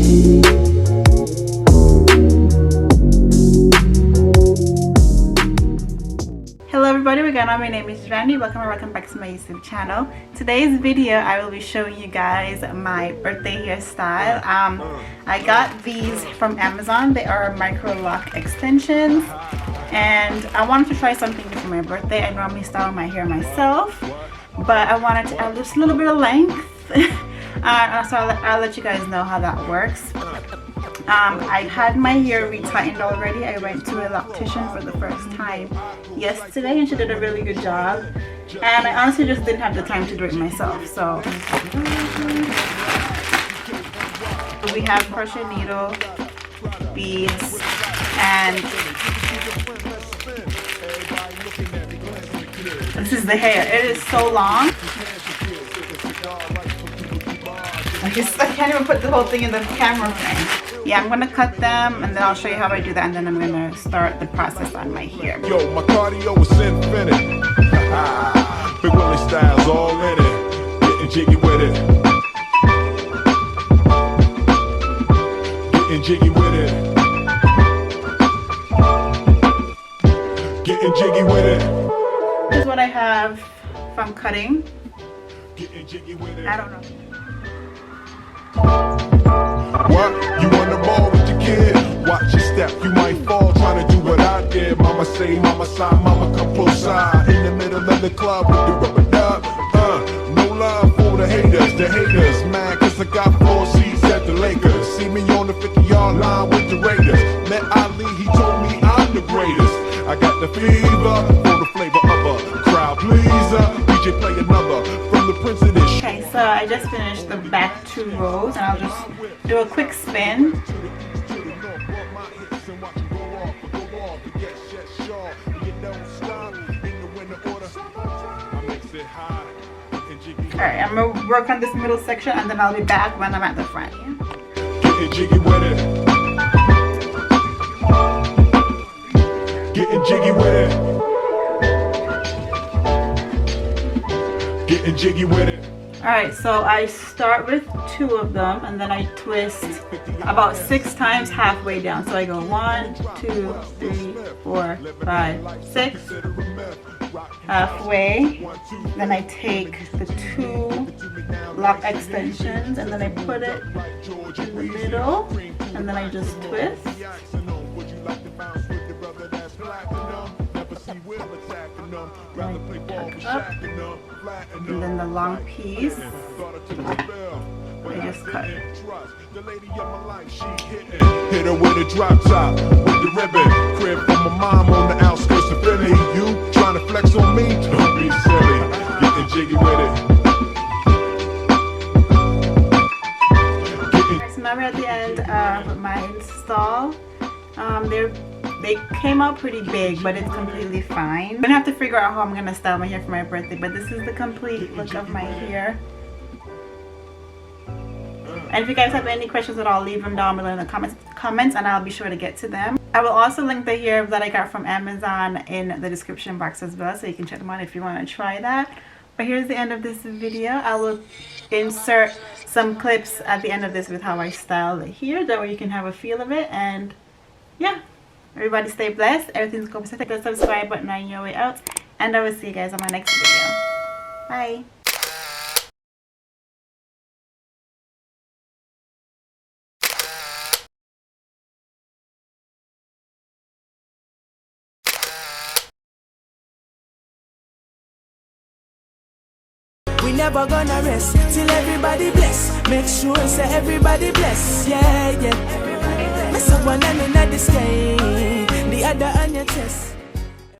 Hello everybody, my name is Juvandy. Welcome back to my YouTube channel. Today's video I will be showing you guys my birthday hairstyle. I got these from Amazon. They are microloc extensions and I wanted to try something new for my birthday. I normally style my hair myself, but I wanted to add just a little bit of length. So I'll let you guys know how that works. I had my hair retightened already. I went to a loctician for the first time yesterday and she did a really good job, and I honestly just didn't have the time to do it myself. So we have crochet needle, beads, and this is the hair. It is so long. I can't even put the whole thing in the camera frame. Yeah, I'm gonna cut them and then I'll show you how I do that, and then I'm gonna start the process on my hair. Yo, my cardio is infinite. Big Willie styles all in it. Getting jiggy with it. Getting jiggy with it. Getting jiggy with it. This is what I have from cutting. Getting jiggy with it. I don't know. What? You on the ball with your kid? Watch your step, you might fall trying to do what I did. Mama say, mama sign, mama come close side. In the middle of the club with the rubber dub. No love for the haters, man, cause I got 4 seats at the Lakers. See me on the 50-yard line with the Raiders. Met Ali, he told me I'm the greatest. I got the fever for the flavor of a crowd pleaser. DJ play another from the Prince of this. Okay, so I just finished the back 2 rows and I'll just do a quick spin. Alright, I'm gonna work on this middle section and then I'll be back when I'm at the front. Getting jiggy with it. Getting jiggy with it. Getting jiggy with it. Alright, so I start with 2 of them and then I twist about 6 times halfway down. So I go 1, 2, 3, 4, 5, 6 halfway. Then I take the 2 lock extensions and then I put it in the middle and then I just twist. Tuck up, and then the long piece I just cut. Hit her with a drop top with the ribbon. Crib from my mom on the outskirts of Philly. You trying to flex on me? Don't be silly. Getting jiggy with it. So now we're at the end of my install. They came out pretty big, but it's completely fine. I'm gonna have to figure out how I'm gonna style my hair for my birthday, but this is the complete look of my hair. And if you guys have any questions at all, leave them down below in the comments and I'll be sure to get to them. I will also link the hair that I got from Amazon in the description box as well, so you can check them out if you want to try that. But here's the end of this video. I will insert some clips at the end of this with how I style the hair, that way you can have a feel of it. And yeah, everybody stay blessed. Everything's Copacetic. Hit the subscribe button on your way out, and I will see you guys on my next video. Bye. We never gonna rest till everybody bless. Make sure say everybody bless. Yeah, yeah. Miss up one hand in the sky, the other on your chest.